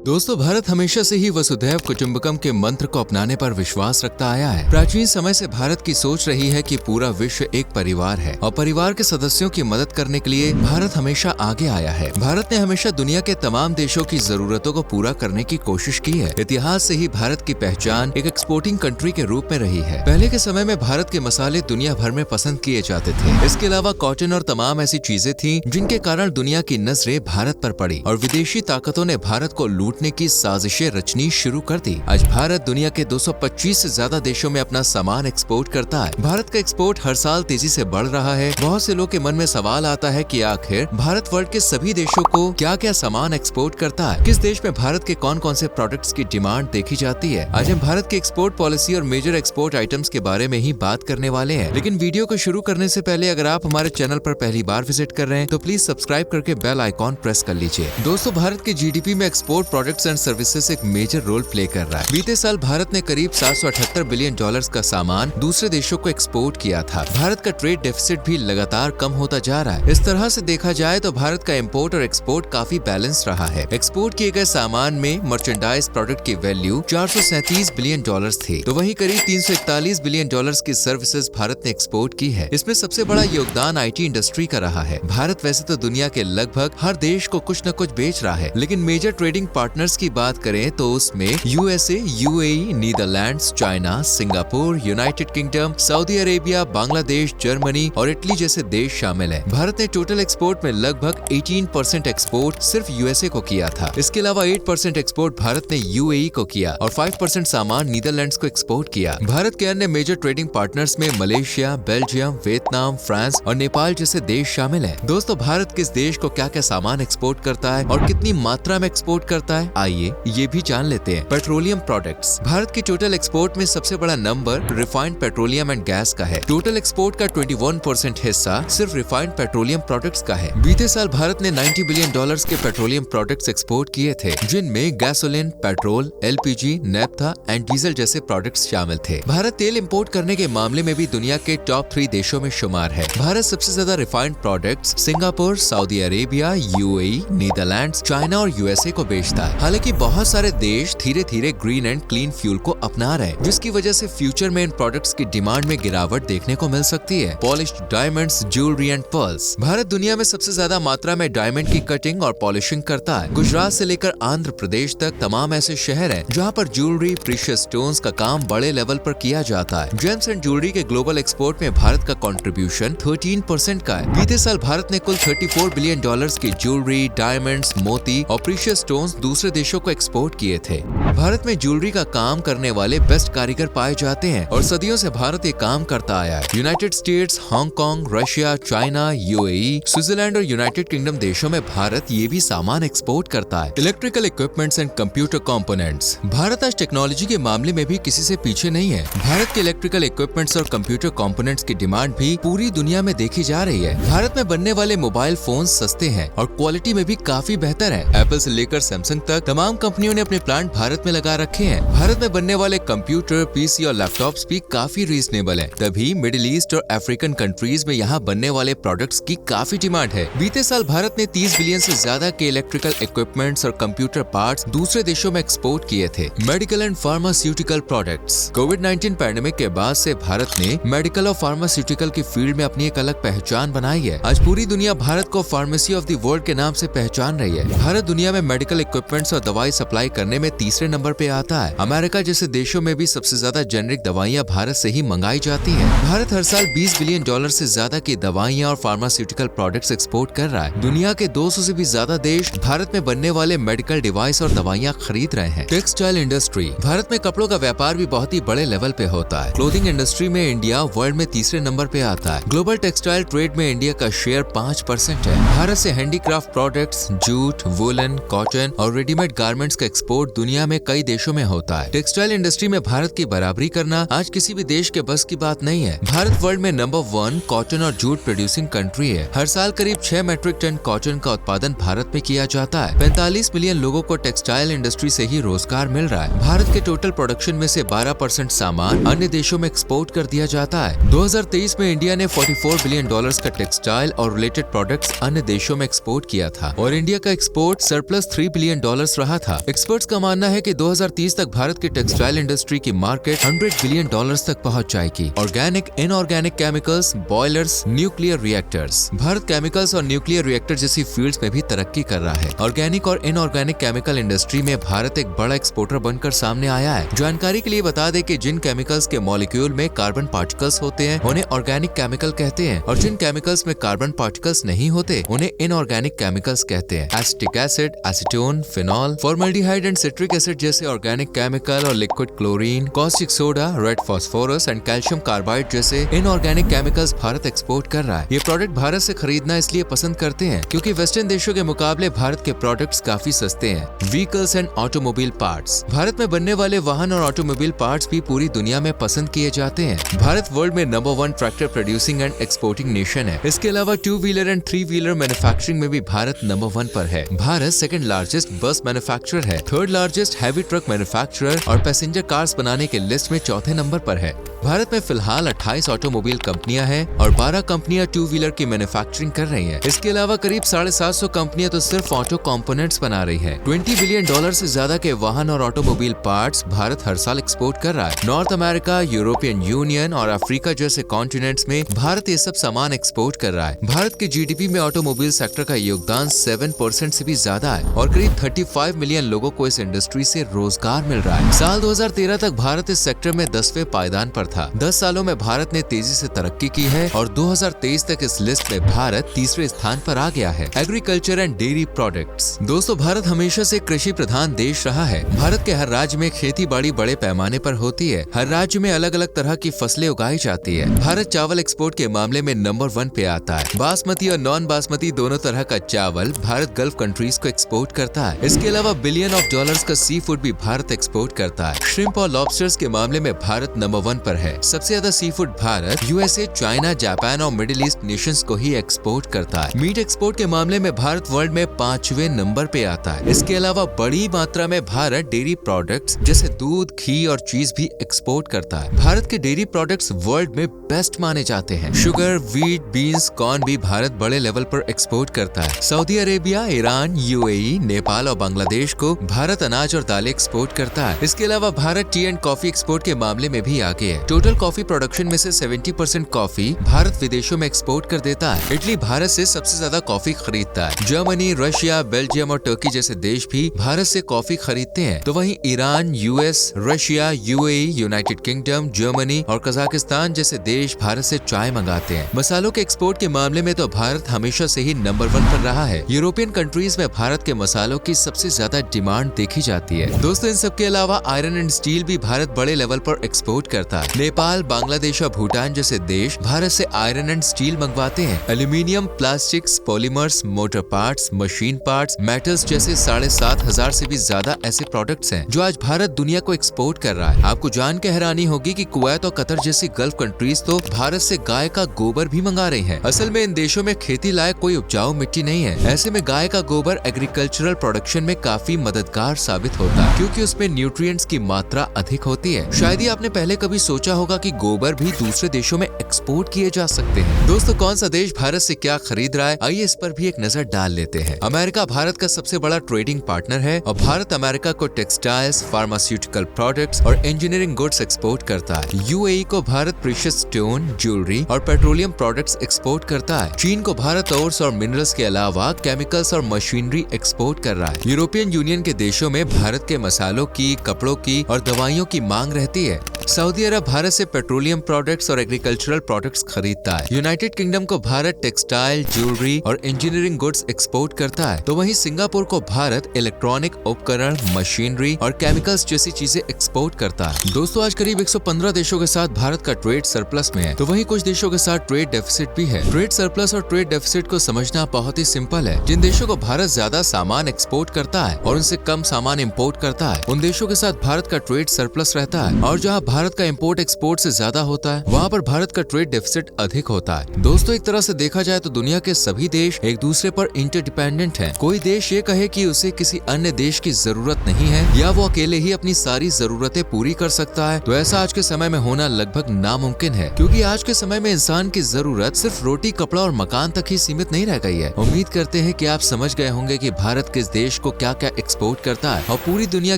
दोस्तों, भारत हमेशा से ही वसुधैव कुटुंबकम के मंत्र को अपनाने पर विश्वास रखता आया है। प्राचीन समय से भारत की सोच रही है कि पूरा विश्व एक परिवार है और परिवार के सदस्यों की मदद करने के लिए भारत हमेशा आगे आया है। भारत ने हमेशा दुनिया के तमाम देशों की जरूरतों को पूरा करने की कोशिश की है। इतिहास से ही भारत की पहचान एक एक्सपोर्टिंग कंट्री के रूप में रही है। पहले के समय में भारत के मसाले दुनिया भर में पसंद किए जाते थे। इसके अलावा कॉटन और तमाम ऐसी चीजें थी जिनके कारण दुनिया की नजरें भारत पर पड़ी और विदेशी ताकतों ने भारत को लूटने की साजिशें रचनी शुरू कर दी। आज भारत दुनिया के 225 से ज्यादा देशों में अपना सामान एक्सपोर्ट करता है। भारत का एक्सपोर्ट हर साल तेजी से बढ़ रहा है। बहुत से लोग के मन में सवाल आता है कि आखिर भारत वर्ल्ड के सभी देशों को क्या क्या सामान एक्सपोर्ट करता है, किस देश में भारत के कौन कौन से प्रोडक्ट्स की डिमांड देखी जाती है। आज हम भारत की एक्सपोर्ट पॉलिसी और मेजर एक्सपोर्ट आइटम्स के बारे में ही बात करने वाले हैं। लेकिन वीडियो को शुरू करने से पहले अगर आप हमारे चैनल पर पहली बार विजिट कर रहे हैं तो प्लीज सब्सक्राइब करके बेल आइकॉन प्रेस कर लीजिए। दोस्तों, भारत के जीडीपी में एक्सपोर्ट प्रोडक्ट्स एंड सर्विसेज एक मेजर रोल प्ले कर रहा है। बीते साल भारत ने करीब 778 बिलियन डॉलर्स का सामान दूसरे देशों को एक्सपोर्ट किया था। भारत का ट्रेड डेफिसिट भी लगातार कम होता जा रहा है। इस तरह से देखा जाए तो भारत का इम्पोर्ट और एक्सपोर्ट काफी बैलेंस रहा है। एक्सपोर्ट किए गए सामान में मर्चेंडाइज प्रोडक्ट की वैल्यू 437 बिलियन डॉलर्स थी, तो वहीं करीब 341 बिलियन डॉलर्स की सर्विसेज भारत ने एक्सपोर्ट की है। इसमें सबसे बड़ा योगदान आईटी इंडस्ट्री का रहा है। भारत वैसे तो दुनिया के लगभग हर देश को कुछ न कुछ बेच रहा है, लेकिन मेजर ट्रेडिंग पार्टनर्स की बात करें तो उसमें USA, UAE, Netherlands, China, Singapore, United kingdom, Saudi Arabia, Bangladesh, Germany और इटली जैसे देश शामिल हैं। भारत ने टोटल एक्सपोर्ट में लगभग 18% एक्सपोर्ट सिर्फ यूएसए को किया था। इसके अलावा 8% एक्सपोर्ट भारत ने यूएई को किया और 5% सामान नीदरलैंड्स को एक्सपोर्ट किया। भारत के अन्य मेजर ट्रेडिंग पार्टनर्स में मलेशिया, बेल्जियम, वियतनाम, फ्रांस और नेपाल जैसे देश शामिल हैं। दोस्तों, भारत किस देश को क्या क्या सामान एक्सपोर्ट करता है और कितनी मात्रा में एक्सपोर्ट करता है, आइए ये भी जान लेते हैं। Petroleum products. भारत की टोटल एक्सपोर्ट में सबसे बड़ा number refined petroleum and gas का है। टोटल एक्सपोर्ट का 21% हिस्सा सिर्फ रिफाइंड पेट्रोलियम प्रोडक्ट्स का है। बीते साल भारत ने 90 बिलियन डॉलर्स के पेट्रोलियम प्रोडक्ट्स एक्सपोर्ट किए थे, जिनमें gasoline, petrol, LPG, naphtha and diesel जैसे प्रोडक्ट्स शामिल थे। भारत तेल इंपोर्ट करने के मामले में भी दुनिया के टॉप 3 देशों में शुमार है। भारत सबसे ज्यादा refined products Singapore, Saudi Arabia, UAE, Netherlands, China और यूएसए को बेचता है। हालांकि बहुत सारे देश धीरे धीरे ग्रीन एंड क्लीन फ्यूल को अपना रहे हैं, जिसकी वजह से फ्यूचर में इन प्रोडक्ट्स की डिमांड में गिरावट देखने को मिल सकती है। Polished diamonds, jewellery and pearls. Bharat दुनिया में सबसे ज्यादा मात्रा में डायमंड की कटिंग और पॉलिशिंग करता है। गुजरात से लेकर आंध्र प्रदेश तक तमाम ऐसे शहर हैं जहां पर ज्वेलरी, प्रीशियस स्टोन्स का काम बड़े लेवल पर किया जाता है। जेम्स एंड ज्वेलरी के ग्लोबल एक्सपोर्ट में भारत का कंट्रीब्यूशन 13% का है। बीते साल भारत ने कुल 34 बिलियन डॉलर्स की ज्वेलरी, डायमंड्स, मोती और प्रीशियस स्टोन्स दूसरे देशों को एक्सपोर्ट किए थे। भारत में ज्वेलरी का काम करने वाले बेस्ट कारीगर पाए जाते हैं और सदियों से भारत ये काम करता आया है। United states, Hong Kong, Russia, China, UAE, Switzerland और यूनाइटेड किंगडम देशों में भारत ये भी सामान एक्सपोर्ट करता है। Electrical equipments and computer components. Bharat आज टेक्नोलॉजी के मामले में भी किसी से पीछे नहीं है। भारत के इलेक्ट्रिकल इक्विपमेंट्स और कंप्यूटर कंपोनेंट्स की डिमांड भी पूरी दुनिया में देखी जा रही है। भारत में बनने वाले मोबाइल फोन सस्ते हैं और क्वालिटी में भी काफी बेहतर है। एप्पल से लेकर सैमसंग तक तमाम कंपनियों ने अपने प्लांट भारत में लगा रखे हैं। भारत में बनने वाले कंप्यूटर, पीसी और लैपटॉप्स भी काफी रीजनेबल हैं। तभी मिडिल ईस्ट और अफ्रीकन कंट्रीज में यहाँ बनने वाले प्रोडक्ट्स की काफी डिमांड है। बीते साल भारत ने 30 बिलियन से ज्यादा के इलेक्ट्रिकल इक्विपमेंट्स और कंप्यूटर पार्ट्स दूसरे देशों में एक्सपोर्ट किए थे। Medical and pharmaceutical products. Covid pandemic के बाद से भारत ने मेडिकल और फार्मास्यूटिकल की फील्ड में अपनी एक अलग पहचान बनाई है। आज पूरी दुनिया भारत को फार्मेसी ऑफ द वर्ल्ड के नाम से पहचान रही है। भारत दुनिया में मेडिकल इक्विपमेंट्स और दवाई सप्लाई करने में तीसरे नंबर पे आता है। अमेरिका जैसे देशों में भी सबसे ज्यादा जेनेरिक दवाइयाँ भारत से ही मंगाई जाती हैं। भारत हर साल 20 बिलियन डॉलर से ज्यादा की दवाइयाँ और फार्मास्यूटिकल प्रोडक्ट्स एक्सपोर्ट कर रहा है। दुनिया के 200 से भी ज्यादा देश भारत में बनने वाले मेडिकल डिवाइस और दवाइयाँ खरीद रहे हैं। Textile industry. भारत में कपड़ों का व्यापार भी बहुत ही बड़े लेवल पे होता है। क्लोथिंग इंडस्ट्री में इंडिया वर्ल्ड में तीसरे नंबर पे आता है। ग्लोबल टेक्सटाइल ट्रेड में इंडिया का शेयर 5% है। भारत से handicraft products, jute, woollen, cotton और रेडीमेड गारमेंट्स का एक्सपोर्ट दुनिया में कई देशों में होता है। टेक्सटाइल इंडस्ट्री में भारत की बराबरी करना आज किसी भी देश के बस की बात नहीं है। भारत वर्ल्ड में नंबर 1 कॉटन और जूट प्रोड्यूसिंग कंट्री है। हर साल करीब 6 मैट्रिक टन कॉटन का उत्पादन भारत में किया जाता है। 45 मिलियन लोगों को टेक्सटाइल इंडस्ट्री से ही रोजगार मिल रहा है। भारत के टोटल प्रोडक्शन में से 12% सामान अन्य देशों में एक्सपोर्ट कर दिया जाता है। 2023 में इंडिया ने 44 बिलियन डॉलर्स का टेक्सटाइल और रिलेटेड प्रोडक्ट्स अन्य देशों में एक्सपोर्ट किया था और इंडिया का एक्सपोर्ट सरप्लस $3 बिलियन डॉलर्स रहा था। एक्सपर्ट्स का मानना है कि 2030 तक भारत की टेक्सटाइल इंडस्ट्री की मार्केट 100 बिलियन डॉलर्स तक पहुंच जाएगी। Organic, inorganic chemicals, boilers, nuclear reactors. Bharat chemicals और न्यूक्लियर रिएक्टर जैसी फील्ड्स में भी तरक्की कर रहा है। ऑर्गेनिक और इनऑर्गेनिक केमिकल इंडस्ट्री में भारत एक बड़ा एक्सपोर्टर बनकर सामने आया है। जानकारी के लिए बता दें कि जिन केमिकल्स के मॉलिक्यूल में कार्बन पार्टिकल्स होते हैं उन्हें ऑर्गेनिक केमिकल कहते हैं, और जिन केमिकल्स में कार्बन पार्टिकल्स नहीं होते उन्हें इनऑर्गेनिक केमिकल्स कहते हैं। Acetic acid, acetone, phenol, formaldehyde and citric acid जैसे ऑर्गेनिक केमिकल और liquid chlorine, caustic soda, red phosphorus and calcium carbide जैसे इनऑर्गेनिक केमिकल्स भारत एक्सपोर्ट कर रहा है। ये प्रोडक्ट भारत से खरीदना इसलिए पसंद करते हैं क्योंकि वेस्टर्न देशों के मुकाबले भारत के प्रोडक्ट्स काफी सस्ते हैं। Vehicles and automobile parts. Bharat में बनने वाले वाहन और ऑटोमोबाइल पार्ट्स भी पूरी दुनिया में पसंद किए जाते हैं। भारत वर्ल्ड में number 1 tractor producing and exporting nation है। इसके अलावा 2 व्हीलर एंड 3 व्हीलर मैन्युफैक्चरिंग में भी भारत नंबर 1 पर है। भारत सेकंड लार्जेस्ट बस मैन्युफैक्चरर है, third largest heavy truck manufacturer और पैसेंजर कार्स बनाने के लिस्ट में चौथे नंबर पर है। भारत में फिलहाल 28 ऑटोमोबाइल कंपनियां हैं और 12 कंपनियां 2 व्हीलर की मैन्युफैक्चरिंग कर रही हैं। इसके अलावा करीब 750 कंपनियां तो सिर्फ ऑटो कंपोनेंट्स बना रही हैं। 20 बिलियन डॉलर से ज्यादा के वाहन और ऑटोमोबाइल पार्ट्स भारत हर साल एक्सपोर्ट कर रहा है। नॉर्थ अमेरिका, यूरोपियन यूनियन और अफ्रीका जैसे कॉन्टिनेंट्स में भारत ये सब सामान एक्सपोर्ट कर रहा है। भारत के जीडीपी में ऑटोमोबाइल सेक्टर का योगदान 7% से भी ज्यादा है और करीब 35 मिलियन लोगों को इस इंडस्ट्री से रोजगार मिल रहा है। साल 2013 तक भारत इस सेक्टर में 10वें पायदान पर था। 10 सालों में भारत ने तेजी से तरक्की की है और 2023 तक इस लिस्ट में भारत तीसरे स्थान पर आ गया है। Agriculture and dairy products. दोस्तों, भारत हमेशा से कृषि प्रधान देश रहा है। भारत के हर राज्य में खेती बाड़ी बड़े पैमाने पर होती है। हर राज्य में अलग अलग तरह की फसलें उगाई जाती है। भारत चावल एक्सपोर्ट के मामले में नंबर 1 पे आता है। बासमती और नॉन बासमती दोनों तरह का चावल भारत गल्फ कंट्रीज को एक्सपोर्ट करता है। इसके अलावा बिलियन ऑफ डॉलर्स का सी फूड भी भारत एक्सपोर्ट करता है। श्रिम्प और लॉबस्टर्स के मामले में भारत नंबर 1 पर है। सबसे ज्यादा seafood Bharat USA, China, Japan और मिडिल ईस्ट नेशंस को ही एक्सपोर्ट करता है। मीट एक्सपोर्ट के मामले में भारत वर्ल्ड में 5वें नंबर पे आता है। इसके अलावा बड़ी मात्रा में भारत डेयरी प्रोडक्ट्स जैसे दूध, घी और चीज भी एक्सपोर्ट करता है। भारत के डेयरी प्रोडक्ट्स वर्ल्ड में बेस्ट माने जाते हैं। शुगर, व्हीट, बीन्स, कॉर्न भी भारत बड़े लेवल पर एक्सपोर्ट करता है। Saudi Arabia, Iran, UAE, Nepal और बांग्लादेश को भारत अनाज और दालें एक्सपोर्ट करता है। इसके अलावा Bharat T and coffee export के मामले में भी आगे है। टोटल कॉफी प्रोडक्शन में से 70% कॉफी भारत विदेशों में एक्सपोर्ट कर देता है। इटली भारत से सबसे ज्यादा कॉफी खरीदता है। जर्मनी, रशिया, बेल्जियम और टर्की जैसे देश भी भारत से कॉफी खरीदते हैं। तो वहीं Iran, US, Russia, UAE, United kingdom, Germany और कजाकिस्तान जैसे देश भारत से चाय मंगाते हैं। मसालों के एक्सपोर्ट के मामले में तो भारत हमेशा से ही नंबर 1 पर रहा है। यूरोपियन कंट्रीज में भारत के मसालों की सबसे ज्यादा डिमांड देखी जाती है। दोस्तों, इन सब के अलावा आयरन एंड स्टील भी भारत बड़े लेवल पर एक्सपोर्ट करता है। नेपाल, बांग्लादेश और भूटान जैसे देश भारत से आयरन एंड स्टील मंगवाते हैं। Aluminium, plastics, polymers, motor parts, machine parts, metals जैसे 7,500 से भी ज्यादा ऐसे प्रोडक्ट्स हैं जो आज भारत दुनिया को एक्सपोर्ट कर रहा है। आपको जान के हैरानी होगी कि कुवैत और कतर जैसी गल्फ कंट्रीज तो भारत से गाय का गोबर भी मंगा रही हैं। असल में इन देशों में खेती लायक कोई उपजाऊ मिट्टी नहीं है। ऐसे में गाय का गोबर एग्रीकल्चरल प्रोडक्शन में काफी मददगार साबित होता है क्योंकि उसमें न्यूट्रिएंट्स की मात्रा अधिक होती है। शायद ही आपने पहले कभी सोचा होगा कि गोबर भी दूसरे देशों में एक्सपोर्ट किए जा सकते हैं। दोस्तों, कौन सा देश भारत से क्या खरीद रहा है, आइए इस पर भी एक नजर डाल लेते हैं। अमेरिका भारत का सबसे बड़ा ट्रेडिंग पार्टनर है और भारत अमेरिका को टेक्सटाइल्स, फार्मास्यूटिकल प्रोडक्ट्स और इंजीनियरिंग गुड्स एक्सपोर्ट करता है। यूएई को भारत प्रीशियस स्टोन, ज्वेलरी और पेट्रोलियम प्रोडक्ट्स एक्सपोर्ट करता है। चीन को भारत ओर्स और मिनरल्स के अलावा केमिकल्स और मशीनरी एक्सपोर्ट कर रहा है। यूरोपियन यूनियन के देशों में भारत के मसालों की, कपड़ों की और दवाइयों की मांग रहती है। सऊदी अरब भारत से पेट्रोलियम प्रोडक्ट्स और एग्रीकल्चरल प्रोडक्ट्स खरीदता है। यूनाइटेड किंगडम को भारत टेक्सटाइल, ज्वेलरी और इंजीनियरिंग गुड्स एक्सपोर्ट करता है। तो वहीं सिंगापुर को भारत इलेक्ट्रॉनिक उपकरण, मशीनरी और केमिकल्स जैसी चीजें एक्सपोर्ट करता है। दोस्तों, आज करीब 115 देशों के साथ भारत का ट्रेड सरप्लस में है, तो वहीं कुछ देशों के साथ ट्रेड डेफिसिट भी है। ट्रेड सरप्लस और ट्रेड डेफिसिट को समझना बहुत ही सिंपल है। जिन देशों को भारत ज्यादा सामान एक्सपोर्ट करता है और उनसे कम सामान इम्पोर्ट करता है, उन देशों के साथ भारत का ट्रेड सरप्लस रहता है। और जहाँ भारत का इम्पोर्ट एक्सपोर्ट से ज्यादा होता है, वहाँ पर भारत का ट्रेड डेफिसिट अधिक होता है। दोस्तों, एक तरह से देखा जाए तो दुनिया के सभी देश एक दूसरे पर इंटरडिपेंडेंट हैं। कोई देश ये कहे कि उसे किसी अन्य देश की जरूरत नहीं है या वो अकेले ही अपनी सारी जरूरतें पूरी कर सकता है, तो ऐसा आज के समय में होना लगभग नामुमकिन है, क्योंकि आज के समय में इंसान की जरूरत सिर्फ रोटी, कपड़ा और मकान तक ही सीमित नहीं रह गई है। उम्मीद करते हैं कि आप समझ गए होंगे कि भारत किस देश को क्या क्या एक्सपोर्ट करता है और पूरी दुनिया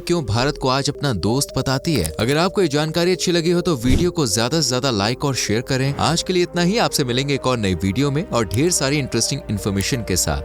क्यों भारत को आज अपना दोस्त बताती है। अगर आपको ये जानकारी अच्छी लगी हो तो वीडियो को ज्यादा से ज्यादा लाइक और शेयर करें। आज के लिए इतना ही, आपसे मिलेंगे एक और नई वीडियो में और ढेर सारी इंटरेस्टिंग इन्फॉर्मेशन के साथ।